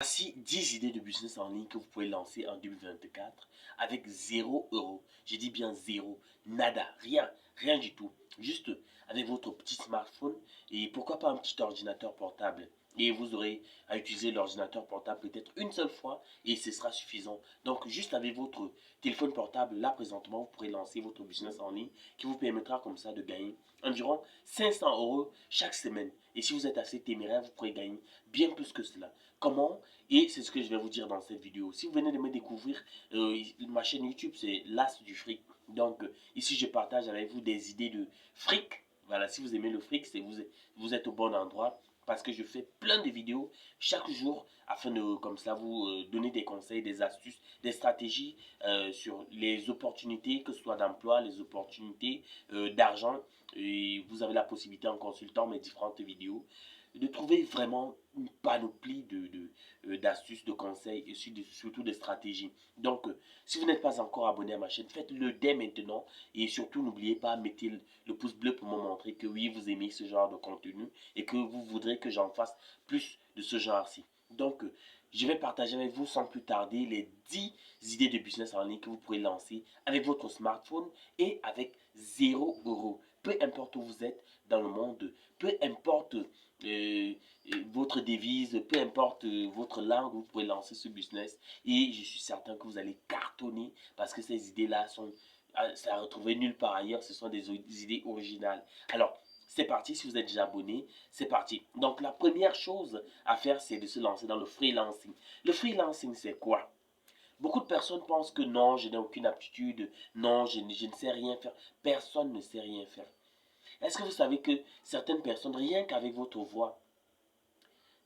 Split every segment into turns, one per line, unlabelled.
Voici 10 idées de business en ligne que vous pouvez lancer en 2024 avec 0 €. J'ai dit bien zéro, nada, rien, rien du tout. Juste avec votre petit smartphone et pourquoi pas un petit ordinateur portable. Et vous aurez à utiliser l'ordinateur portable peut-être une seule fois et ce sera suffisant. Donc juste avec votre téléphone portable, là présentement, vous pourrez lancer votre business en ligne qui vous permettra comme ça de gagner environ 500 € chaque semaine. Et si vous êtes assez téméraire, vous pourrez gagner bien plus que cela. Comment? Et c'est ce que je vais vous dire dans cette vidéo. Si vous venez de me découvrir, ma chaîne YouTube, c'est l'As du fric. Donc, ici, je partage avec vous des idées de fric. Voilà, si vous aimez le fric, vous êtes au bon endroit parce que je fais plein de vidéos chaque jour afin de, comme ça, vous donner des conseils, des astuces, des stratégies sur les opportunités, que ce soit d'emploi, les opportunités d'argent. Et vous avez la possibilité en consultant mes différentes vidéos de trouver vraiment une panoplie d'astuces, de conseils et surtout de stratégies. Donc, si vous n'êtes pas encore abonné à ma chaîne, faites-le dès maintenant. Et surtout, n'oubliez pas, mettez le pouce bleu pour me montrer que oui, vous aimez ce genre de contenu et que vous voudrez que j'en fasse plus de ce genre-ci. Donc, je vais partager avec vous sans plus tarder les 10 idées de business en ligne que vous pourrez lancer avec votre smartphone et avec 0 €. Peu importe où vous êtes dans le monde, peu importe euh, votre devise, peu importe votre langue, vous pouvez lancer ce business et je suis certain que vous allez cartonner parce que ces idées-là sont à retrouver nulle part ailleurs, ce sont des idées originales. Alors, c'est parti, si vous êtes déjà abonné, c'est parti. Donc, la première chose à faire, c'est de se lancer dans le freelancing. Le freelancing, c'est quoi? Beaucoup de personnes pensent que non, je n'ai aucune aptitude, non, je ne sais rien faire. Personne ne sait rien faire. Est-ce que vous savez que certaines personnes, rien qu'avec votre voix,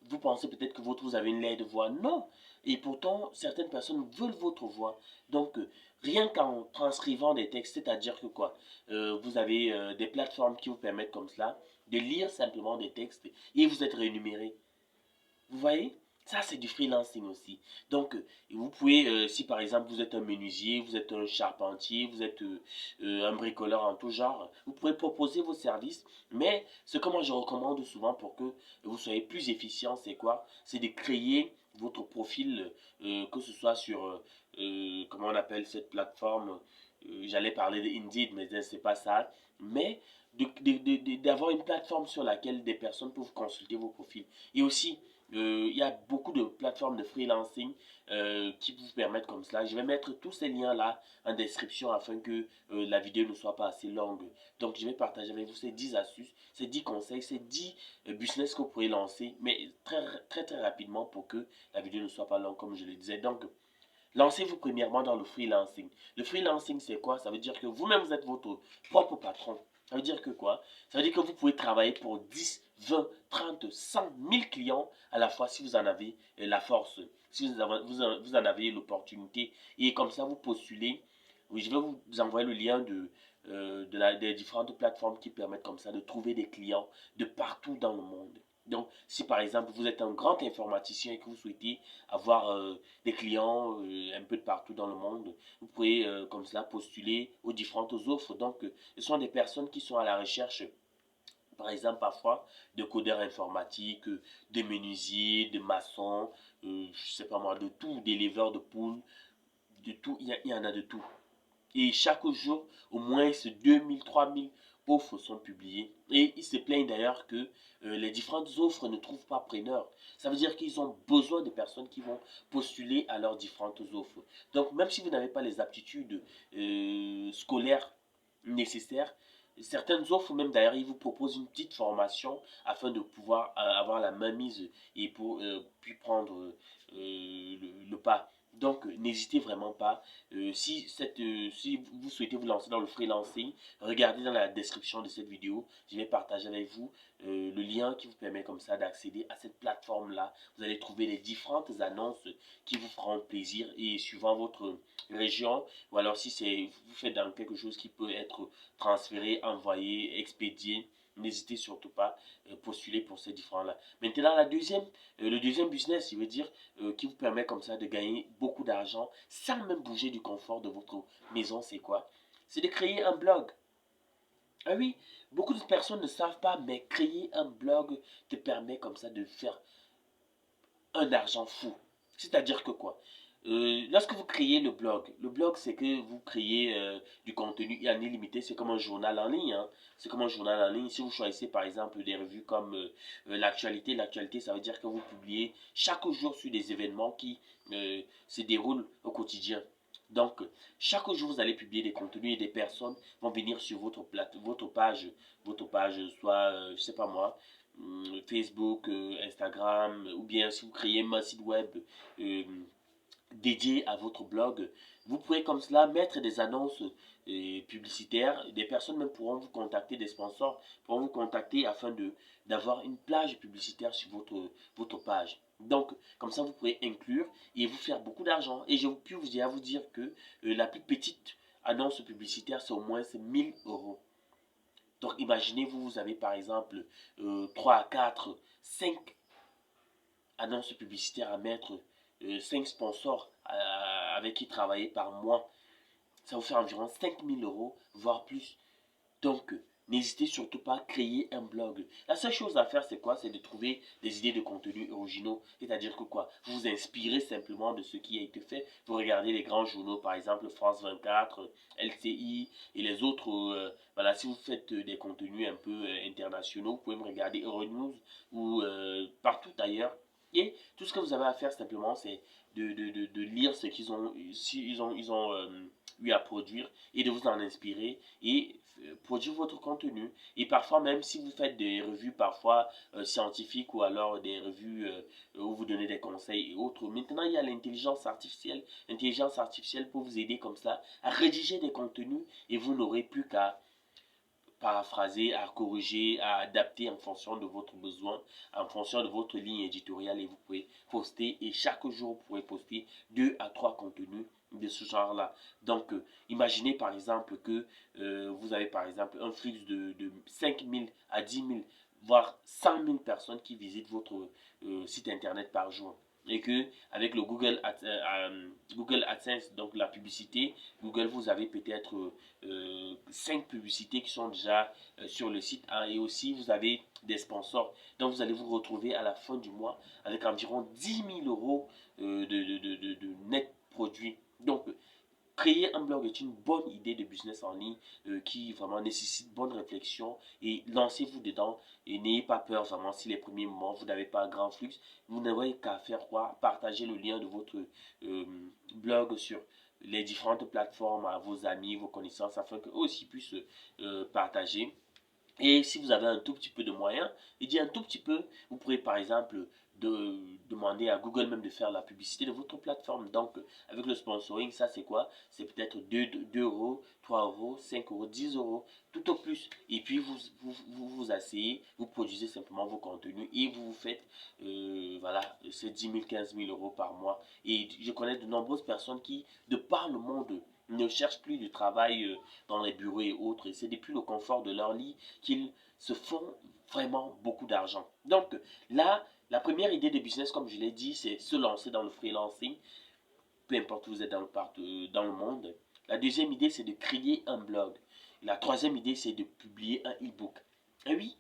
vous pensez peut-être que vous avez une laide voix. Non. Et pourtant, certaines personnes veulent votre voix. Donc, rien qu'en transcrivant des textes, c'est-à-dire que quoi, vous avez des plateformes qui vous permettent comme cela de lire simplement des textes et vous êtes rémunéré. Vous voyez? Ça, c'est du freelancing aussi. Donc, vous pouvez, si par exemple vous êtes un menuisier, vous êtes un charpentier, vous êtes un bricoleur en tout genre, vous pouvez proposer vos services. Mais ce que moi je recommande souvent pour que vous soyez plus efficient, c'est quoi? C'est de créer votre profil, que ce soit sur, comment on appelle cette plateforme? J'allais parler de Indeed, mais c'est pas ça. Mais d'avoir une plateforme sur laquelle des personnes peuvent consulter vos profils. Et aussi, il y a beaucoup de plateformes de freelancing qui vous permettent comme cela. Je vais mettre tous ces liens-là en description afin que la vidéo ne soit pas assez longue. Donc, je vais partager avec vous ces 10 astuces, ces 10 conseils, ces 10 business que vous pourrez lancer, mais très rapidement pour que la vidéo ne soit pas longue, comme je le disais. Donc, lancez-vous premièrement dans le freelancing. Le freelancing, c'est quoi? Ça veut dire que vous-même, vous êtes votre propre patron. Ça veut dire que quoi? Ça veut dire que vous pouvez travailler pour 10, 20, 30, 100, 1000 clients à la fois si vous en avez la force, si vous en avez l'opportunité. Et comme ça, vous postulez. Oui, je vais vous envoyer le lien des différentes plateformes qui permettent comme ça de trouver des clients de partout dans le monde. Donc, si par exemple vous êtes un grand informaticien et que vous souhaitez avoir des clients un peu de partout dans le monde, vous pouvez comme cela postuler aux différentes offres. Donc, ce sont des personnes qui sont à la recherche, par exemple, parfois, de codeurs informatiques, de menuisiers, de maçons, je sais pas moi, de tout, d'éleveurs de poules, de tout, il y en a de tout. Et chaque jour, au moins 2000, 3000 offres sont publiées. Et ils se plaignent d'ailleurs que les différentes offres ne trouvent pas preneur. Ça veut dire qu'ils ont besoin de personnes qui vont postuler à leurs différentes offres. Donc même si vous n'avez pas les aptitudes scolaires nécessaires, certaines offres, même d'ailleurs, ils vous proposent une petite formation afin de pouvoir avoir la mainmise et pour puis prendre le pas. Donc, n'hésitez vraiment pas. Si vous souhaitez vous lancer dans le freelancing, regardez dans la description de cette vidéo. Je vais partager avec vous le lien qui vous permet comme ça d'accéder à cette plateforme-là. Vous allez trouver les différentes annonces qui vous feront plaisir et suivant votre région, ou alors si vous faites dans quelque chose qui peut être transféré, envoyé, expédié, n'hésitez surtout pas à postuler pour ces différents-là. Maintenant, le deuxième business, je veux dire, qui vous permet comme ça de gagner beaucoup d'argent sans même bouger du confort de votre maison, c'est quoi? C'est de créer un blog. Ah oui, beaucoup de personnes ne savent pas, mais créer un blog te permet comme ça de faire un argent fou. C'est-à-dire que quoi? Lorsque vous créez le blog c'est que vous créez du contenu en illimité, c'est comme un journal en ligne. Hein. C'est comme un journal en ligne. Si vous choisissez par exemple des revues comme l'actualité ça veut dire que vous publiez chaque jour sur des événements qui se déroulent au quotidien. Donc, chaque jour, vous allez publier des contenus et des personnes vont venir sur votre page, soit, je sais pas moi, Facebook, Instagram, ou bien si vous créez un site web euh, dédié à votre blog, vous pouvez comme cela mettre des annonces publicitaires. Des personnes même pourront vous contacter, des sponsors pourront vous contacter afin d'avoir une plage publicitaire sur votre page. Donc, comme ça, vous pourrez inclure et vous faire beaucoup d'argent. Et je puis vous dire que la plus petite annonce publicitaire, c'est au moins 1000 euros. Donc, imaginez, vous avez par exemple 3, 4, 5 annonces publicitaires à mettre, 5 sponsors avec qui travailler par mois. Ça vous fait environ 5000 euros, voire plus. Donc, n'hésitez surtout pas à créer un blog. La seule chose à faire, c'est quoi? C'est de trouver des idées de contenu originaux. C'est-à-dire que quoi? Vous vous inspirez simplement de ce qui a été fait. Vous regardez les grands journaux, par exemple France 24, LCI et les autres. Voilà, si vous faites des contenus un peu internationaux, vous pouvez me regarder Euronews ou partout ailleurs. Et tout ce que vous avez à faire simplement, c'est de lire ce qu'ils ont, si ils ont eu à produire et de vous en inspirer et produire votre contenu. Et parfois même si vous faites des revues parfois scientifiques ou alors des revues où vous donnez des conseils et autres, maintenant il y a l'intelligence artificielle. L'intelligence artificielle peut vous aider comme ça à rédiger des contenus et vous n'aurez plus qu'à paraphraser, à corriger, à adapter en fonction de votre besoin, en fonction de votre ligne éditoriale et vous pouvez poster et chaque jour vous pourrez poster 2 à 3 contenus de ce genre-là. Donc, imaginez par exemple que vous avez par exemple un flux de 5000 à 10 000, voire 100 000 personnes qui visitent votre site internet par jour. Et que avec le Google AdSense, donc la publicité, Google, vous avez peut-être 5 publicités qui sont déjà sur le site. Hein, et aussi, vous avez des sponsors. Donc, vous allez vous retrouver à la fin du mois avec environ 10 000 euros de net produits. Donc, créer un blog est une bonne idée de business en ligne qui vraiment nécessite bonne réflexion et lancez-vous dedans et n'ayez pas peur vraiment si les premiers moments vous n'avez pas un grand flux. Vous n'avez qu'à faire quoi? Partager le lien de votre euh, blog sur les différentes plateformes à vos amis, vos connaissances afin qu'eux aussi puissent partager. Et si vous avez un tout petit peu de moyens, et dit un tout petit peu, vous pourrez par exemple demander à Google même de faire la publicité de votre plateforme. Donc, avec le sponsoring, ça c'est quoi? C'est peut-être 2 euros, 3 euros, 5 euros, 10 euros, tout au plus. Et puis, vous asseyez, vous produisez simplement vos contenus et vous vous faites, voilà, ces 10 000, 15 000 euros par mois. Et je connais de nombreuses personnes qui, de par le monde, ne cherchent plus du travail dans les bureaux et autres. Et c'est depuis le confort de leur lit qu'ils se font vraiment beaucoup d'argent. Donc là, la première idée de business, comme je l'ai dit, c'est se lancer dans le freelancing, peu importe où vous êtes dans le monde. La deuxième idée, c'est de créer un blog. La troisième idée, c'est de publier un e-book. Et oui,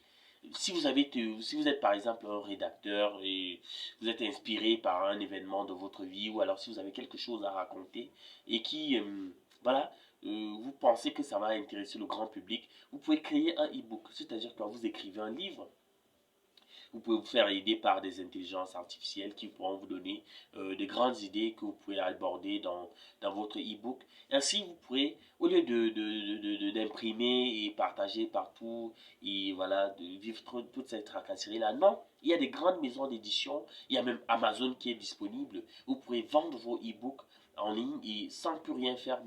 si vous êtes par exemple un rédacteur et vous êtes inspiré par un événement de votre vie ou alors si vous avez quelque chose à raconter et qui, voilà, vous pensez que ça va intéresser le grand public, vous pouvez créer un e-book. C'est-à-dire quand vous écrivez un livre, vous pouvez vous faire aider par des intelligences artificielles qui pourront vous donner de grandes idées que vous pouvez aborder dans votre e-book. Ainsi, vous pourrez, au lieu d'imprimer et partager partout et voilà, de vivre toute cette tracasserie-là, non, il y a des grandes maisons d'édition, il y a même Amazon qui est disponible. Vous pourrez vendre vos e-books en ligne et sans plus rien faire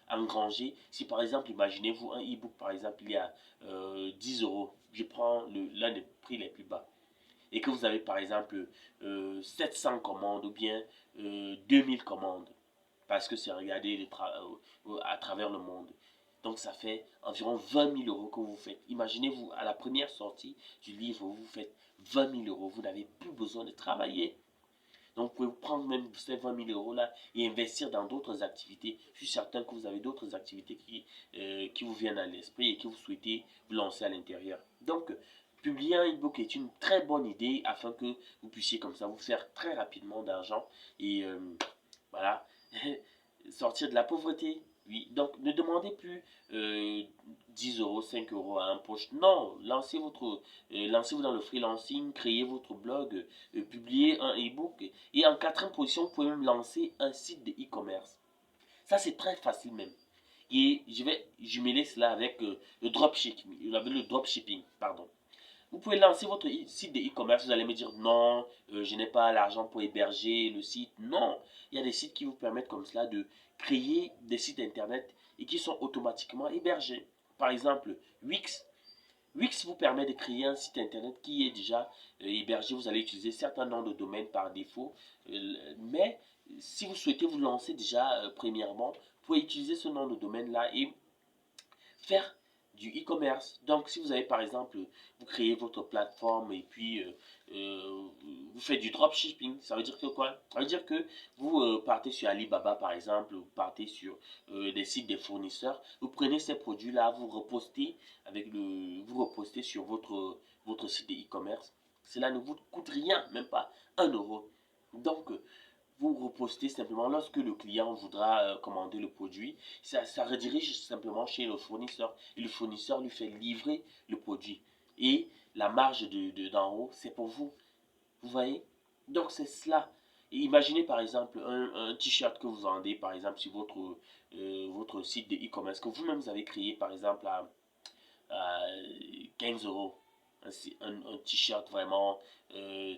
engranger. Si par exemple, imaginez-vous un e-book, par exemple, il y a 10 euros, je prends l'un des prix les plus bas et que vous avez par exemple 700 commandes ou bien 2000 commandes, parce que c'est regardé à travers le monde. Donc ça fait environ 20 000 euros que vous faites. Imaginez-vous, à la première sortie du livre, vous faites 20 000 euros. Vous n'avez plus besoin de travailler. Donc, vous pouvez prendre même ces 20 000 euros là et investir dans d'autres activités. Je suis certain que vous avez d'autres activités qui vous viennent à l'esprit et que vous souhaitez vous lancer à l'intérieur. Donc, publier un e-book est une très bonne idée afin que vous puissiez comme ça vous faire très rapidement d'argent et voilà, sortir de la pauvreté. Oui, donc ne demandez plus 10 euros, 5 euros à un poche. Non, lancez-vous dans le freelancing, créez votre blog, publiez un e-book. Et en quatrième position, vous pouvez même lancer un site de e-commerce. Ça, c'est très facile même. Et je vais jumeler cela avec le dropshipping, pardon. Vous pouvez lancer votre site de e-commerce. Vous allez me dire non, je n'ai pas l'argent pour héberger le site. Non, il y a des sites qui vous permettent comme cela de créer des sites internet et qui sont automatiquement hébergés. Par exemple, Wix. Wix vous permet de créer un site internet qui est déjà hébergé. Vous allez utiliser certains noms de domaine par défaut. Mais si vous souhaitez vous lancer déjà premièrement, vous pouvez utiliser ce nom de domaine là et faire du e-commerce. Donc, si vous avez par exemple, vous créez votre plateforme et puis vous faites du dropshipping, ça veut dire que quoi? Ça veut dire que vous partez sur Alibaba par exemple, vous partez sur des sites des fournisseurs, vous prenez ces produits-là, vous repostez sur votre site de e-commerce. Cela ne vous coûte rien, même pas 1 euro. Donc, vous repostez simplement lorsque le client voudra commander le produit. Ça redirige simplement chez le fournisseur. Et le fournisseur lui fait livrer le produit. Et la marge d'en haut, c'est pour vous. Vous voyez? Donc c'est cela. Et imaginez par exemple un t-shirt que vous vendez par exemple sur votre site de e-commerce que vous-même vous avez créé par exemple à 15 euros. Un t-shirt vraiment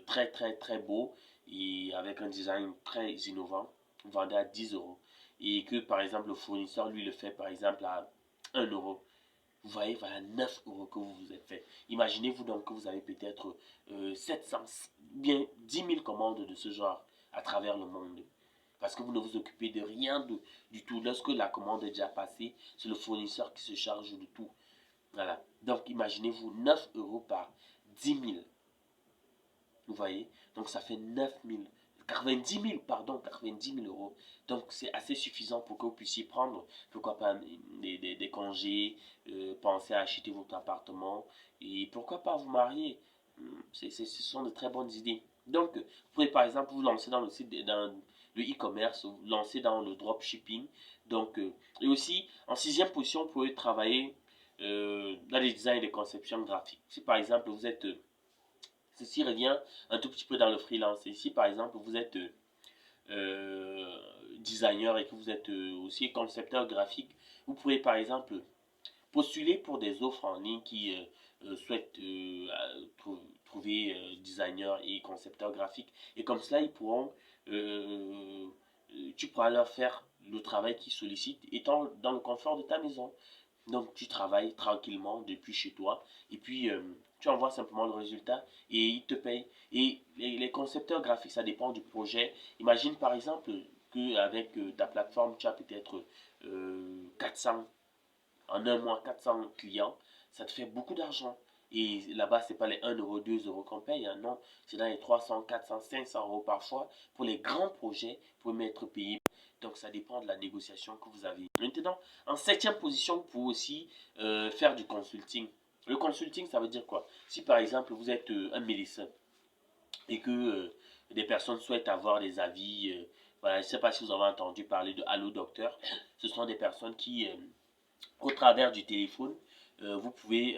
très très très beau et avec un design très innovant, vous vendez à 10 euros. Et que par exemple le fournisseur lui le fait par exemple à 1 euro. Vous voyez, voilà 9 euros que vous vous êtes fait. Imaginez-vous donc que vous avez peut-être 700, bien 10 000 commandes de ce genre à travers le monde. Parce que vous ne vous occupez de rien du tout. Lorsque la commande est déjà passée, c'est le fournisseur qui se charge de tout. Voilà. Donc, imaginez-vous 9 euros par 10 000. Vous voyez? Donc, ça fait 9 000. 90 000, pardon, 90 000 euros. Donc, c'est assez suffisant pour que vous puissiez prendre, pourquoi pas, des congés, penser à acheter votre appartement et pourquoi pas vous marier. Ce sont de très bonnes idées. Donc, vous pouvez par exemple vous lancer dans dans le e-commerce, vous lancer dans le dropshipping. Donc, et aussi, en sixième position, vous pouvez travailler dans les designs et les conceptions graphiques. Si par exemple vous êtes, ceci revient un tout petit peu dans le freelance. Et si par exemple vous êtes designer et que vous êtes aussi concepteur graphique, vous pouvez par exemple postuler pour des offres en ligne qui souhaitent trouver designer et concepteur graphique. Et comme cela, ils pourront, tu pourras leur faire le travail qu'ils sollicitent étant dans le confort de ta maison. Donc tu travailles tranquillement depuis chez toi et puis tu envoies simplement le résultat et ils te payent. Et les concepteurs graphiques, ça dépend du projet. Imagine par exemple qu'avec ta plateforme, tu as peut-être 400, en un mois, 400 clients. Ça te fait beaucoup d'argent. Et là-bas, ce n'est pas les 1 euro, 2 euros qu'on paye. Hein, non, c'est dans les 300, 400, 500 euros parfois. Pour les grands projets, vous pouvez être payé. Donc, ça dépend de la négociation que vous avez. Maintenant, en septième position, vous pouvez aussi faire du consulting. Le consulting, ça veut dire quoi? Si par exemple, vous êtes un médecin et que des personnes souhaitent avoir des avis, voilà, je ne sais pas si vous avez entendu parler de Allo Docteur. Ce sont des personnes qui, au travers du téléphone, vous pouvez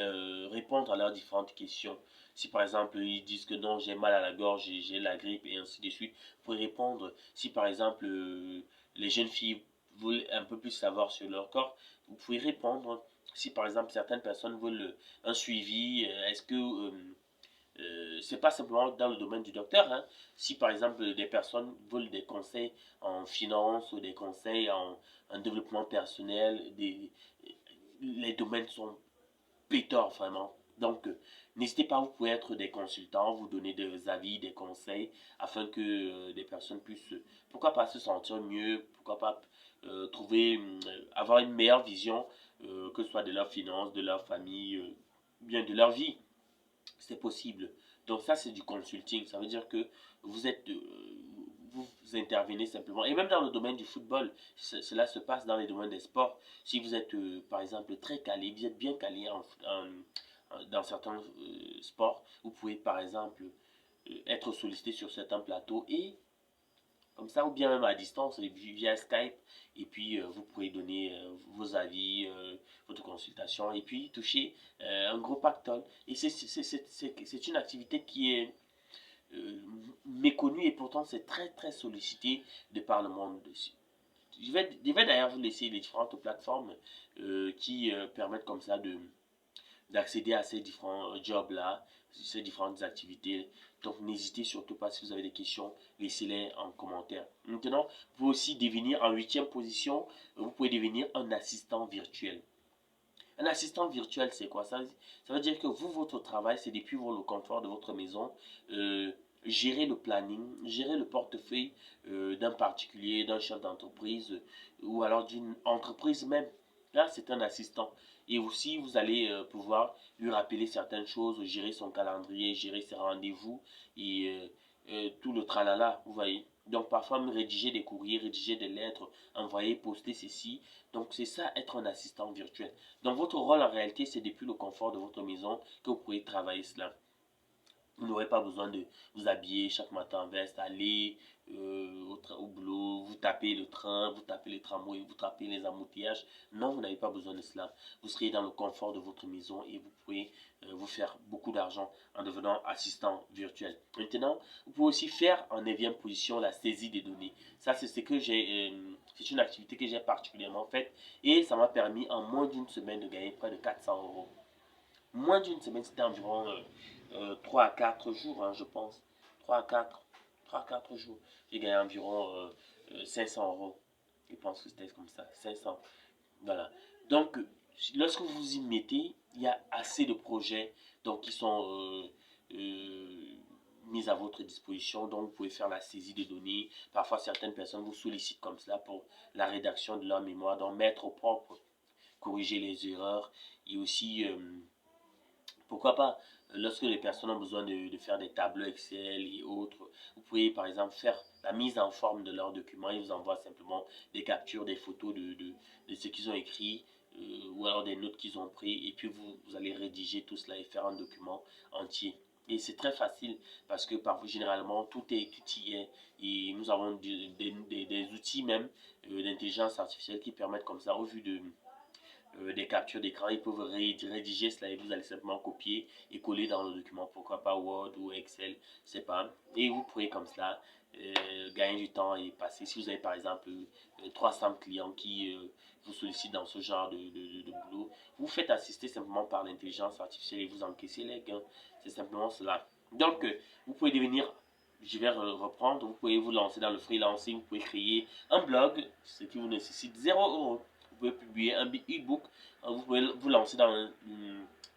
répondre à leurs différentes questions. Si par exemple ils disent que non, j'ai mal à la gorge, j'ai la grippe et ainsi de suite, vous pouvez répondre. Si par exemple les jeunes filles veulent un peu plus savoir sur leur corps, vous pouvez répondre. Si par exemple certaines personnes veulent un suivi, est-ce que c'est pas simplement dans le domaine du docteur. Hein. Si par exemple des personnes veulent des conseils en finance ou des conseils en développement personnel, les domaines sont pléthores vraiment. Donc, n'hésitez pas, vous pouvez être des consultants, vous donner des avis, des conseils, afin que des personnes puissent, pourquoi pas se sentir mieux, pourquoi pas trouver, avoir une meilleure vision, que ce soit de leurs finances, de leur famille, bien de leur vie. C'est possible. Donc ça, c'est du consulting. Ça veut dire que vous êtes, vous intervenez simplement. Et même dans le domaine du football, cela se passe dans les domaines des sports. Si vous êtes, par exemple, très calé, vous êtes bien calé dans certains sports, vous pouvez par exemple être sollicité sur certains plateaux et comme ça, ou bien même à distance, via Skype, et puis vous pourrez donner vos avis, votre consultation, et puis toucher un gros pactole. Et c'est une activité qui est méconnue et pourtant c'est très très sollicité de par le monde. Je vais d'ailleurs vous laisser les différentes plateformes qui permettent comme ça d'accéder à ces différents jobs-là, ces différentes activités. Donc n'hésitez surtout pas, si vous avez des questions, laissez-les en commentaire. Maintenant, vous pouvez aussi devenir en huitième position, vous pouvez devenir un assistant virtuel. Un assistant virtuel, c'est quoi ça veut dire que vous, votre travail, c'est depuis le confort de votre maison, euh, gérer le planning, gérer le portefeuille d'un particulier, d'un chef d'entreprise ou alors d'une entreprise même. Là, c'est un assistant. Et aussi, vous allez pouvoir lui rappeler certaines choses, gérer son calendrier, gérer ses rendez-vous et tout le tralala, vous voyez. Donc, parfois, me rédiger des courriers, rédiger des lettres, envoyer, poster ceci. Donc, c'est ça, être un assistant virtuel. Donc, votre rôle, en réalité, c'est depuis le confort de votre maison que vous pouvez travailler cela. Vous n'aurez pas besoin de vous habiller chaque matin en veste, aller au boulot, vous tapez le train, vous tapez les tramways, vous tapez les embouteillages. Non, vous n'avez pas besoin de cela. Vous serez dans le confort de votre maison et vous pouvez vous faire beaucoup d'argent en devenant assistant virtuel. Maintenant, vous pouvez aussi faire en 9e position la saisie des données. Ça, c'est ce que c'est une activité que j'ai particulièrement faite et ça m'a permis en moins d'une semaine de gagner près de 400 euros. Moins d'une semaine, c'était environ 3 à 4 jours, hein, je pense. 3 à 4, 3 à 4 jours. J'ai gagné environ 500 euros. Je pense que c'était comme ça, 500. Voilà. Donc, lorsque vous vous y mettez, il y a assez de projets donc, qui sont mis à votre disposition. Donc, vous pouvez faire la saisie des données. Parfois, certaines personnes vous sollicitent comme cela pour la rédaction de leur mémoire, donc mettre au propre, corriger les erreurs et aussi pourquoi pas, lorsque les personnes ont besoin de faire des tableaux Excel et autres, vous pouvez par exemple faire la mise en forme de leurs documents. Ils vous envoient simplement des captures, des photos de ce qu'ils ont écrit ou alors des notes qu'ils ont pris. Et puis vous allez rédiger tout cela et faire un document entier. Et c'est très facile parce que généralement tout y est. Et nous avons des outils même d'intelligence artificielle qui permettent comme ça, au vu des captures d'écran, ils peuvent rédiger cela et vous allez simplement copier et coller dans le document, pourquoi pas Word ou Excel, c'est pas. Et vous pourrez comme cela gagner du temps et passer, si vous avez par exemple 300 clients qui vous sollicitent dans ce genre de boulot, vous faites assister simplement par l'intelligence artificielle et vous encaissez les gains. C'est simplement cela. Donc, vous pouvez devenir, je vais reprendre, vous pouvez vous lancer dans le freelancing, vous pouvez créer un blog, ce qui vous nécessite 0 €. Vous pouvez publier un e-book, vous pouvez vous lancer dans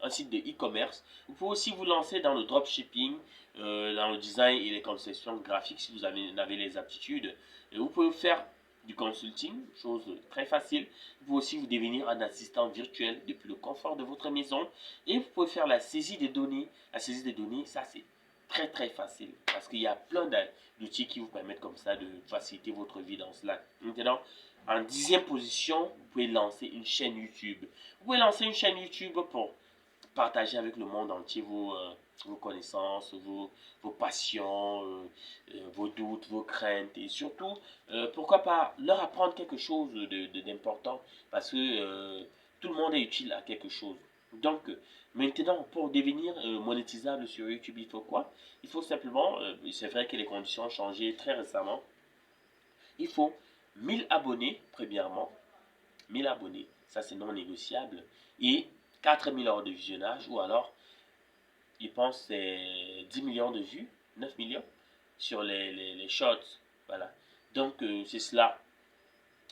un site de e-commerce. Vous pouvez aussi vous lancer dans le dropshipping, dans le design et les conceptions graphiques si vous avez les aptitudes. Et vous pouvez faire du consulting, chose très facile. Vous pouvez aussi vous devenir un assistant virtuel depuis le confort de votre maison. Et vous pouvez faire la saisie des données. La saisie des données, ça c'est très très facile parce qu'il y a plein d'outils qui vous permettent comme ça de faciliter votre vie dans cela. Maintenant, en 10e position, vous pouvez lancer une chaîne YouTube. Vous pouvez lancer une chaîne YouTube pour partager avec le monde entier vos connaissances, vos passions, vos doutes, vos craintes et surtout, pourquoi pas leur apprendre quelque chose d'important parce que tout le monde est utile à quelque chose. Donc, maintenant, pour devenir monétisable sur YouTube, il faut quoi? Il faut simplement, c'est vrai que les conditions ont changé très récemment, il faut 1000 abonnés, premièrement, 1000 abonnés, ça c'est non négociable, et 4000 heures de visionnage, ou alors, je pense c'est 10 millions de vues, 9 millions, sur les shorts, voilà. Donc, c'est cela.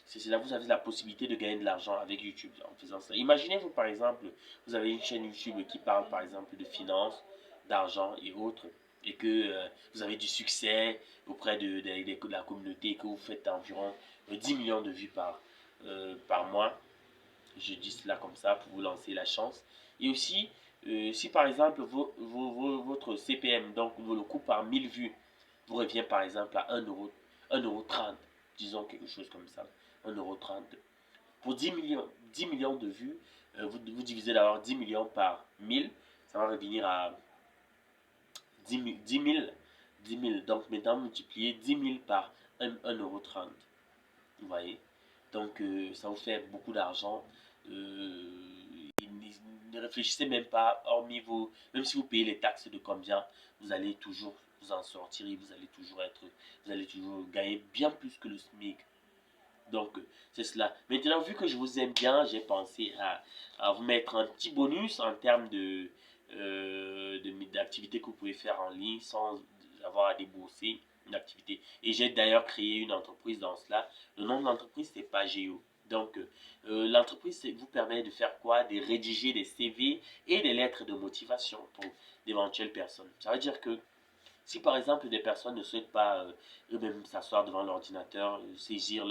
C'est cela, vous avez la possibilité de gagner de l'argent avec YouTube en faisant ça. Imaginez-vous, par exemple, vous avez une chaîne YouTube qui parle, par exemple, de finances, d'argent et autres, et que vous avez du succès auprès de la communauté, que vous faites environ 10 millions de vues par mois. Je dis cela comme ça pour vous lancer la chance. Et aussi, si par exemple votre CPM, donc le coût par 1000 vues, vous revient par exemple à 1,30 €, disons quelque chose comme ça, 1,30 €. Pour 10 millions de vues, vous divisez d'abord 10 millions par 1000, ça va revenir à 10 000. Donc maintenant, multiplier 10 000 par 1,30 €. Vous voyez? Donc ça vous fait beaucoup d'argent. Ne réfléchissez même pas, hormis vous, même si vous payez les taxes de combien, vous allez toujours vous en sortir et vous allez toujours gagner bien plus que le SMIC. Donc, c'est cela. Maintenant, vu que je vous aime bien, j'ai pensé à vous mettre un petit bonus en termes d'activités que vous pouvez faire en ligne sans avoir à débourser une activité. Et j'ai d'ailleurs créé une entreprise dans cela. Le nom de l'entreprise, c'est Pageo. Donc, l'entreprise vous permet de faire quoi? De rédiger des CV et des lettres de motivation pour d'éventuelles personnes. Ça veut dire que si par exemple des personnes ne souhaitent pas eux-mêmes s'asseoir devant l'ordinateur, saisir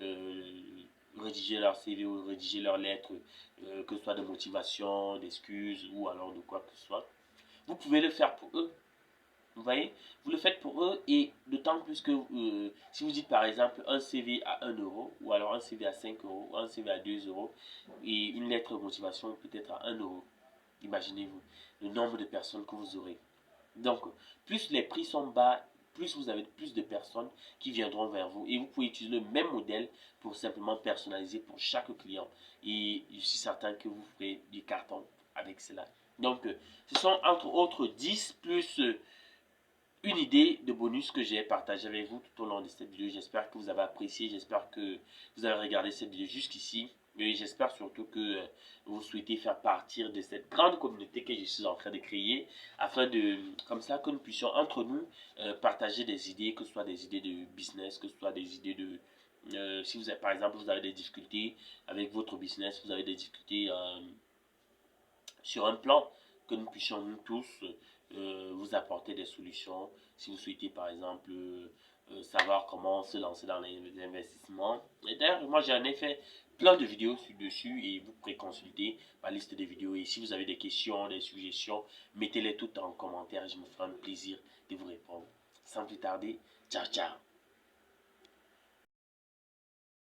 euh, rédiger leur CV ou rédiger leurs lettres, que ce soit de motivation, d'excuses ou alors de quoi que ce soit, vous pouvez le faire pour eux. Vous voyez, vous le faites pour eux et d'autant plus que si vous dites par exemple un CV à 1 € ou alors un CV à 5 € ou un CV à 2 € et une lettre de motivation peut-être à 1 €, imaginez-vous le nombre de personnes que vous aurez. Donc, plus les prix sont bas, plus vous avez plus de personnes qui viendront vers vous. Et vous pouvez utiliser le même modèle pour simplement personnaliser pour chaque client. Et je suis certain que vous ferez des cartons avec cela. Donc, ce sont entre autres 10 plus une idée de bonus que j'ai partagé avec vous tout au long de cette vidéo. J'espère que vous avez apprécié, j'espère que vous avez regardé cette vidéo jusqu'ici. Et j'espère surtout que vous souhaitez faire partir de cette grande communauté que je suis en train de créer, afin de, comme ça, que nous puissions entre nous partager des idées, que ce soit des idées de business, que ce soit des idées de... si vous avez, par exemple, vous avez des difficultés avec votre business, vous avez des difficultés sur un plan, que nous puissions nous tous vous apporter des solutions. Si vous souhaitez par exemple savoir comment se lancer dans les investissements. Et d'ailleurs, moi j'en ai fait plein de vidéos dessus et vous pourrez consulter ma liste de vidéos. Et si vous avez des questions, des suggestions, mettez-les toutes en commentaire. Je me ferai un plaisir de vous répondre. Sans plus tarder, ciao ciao.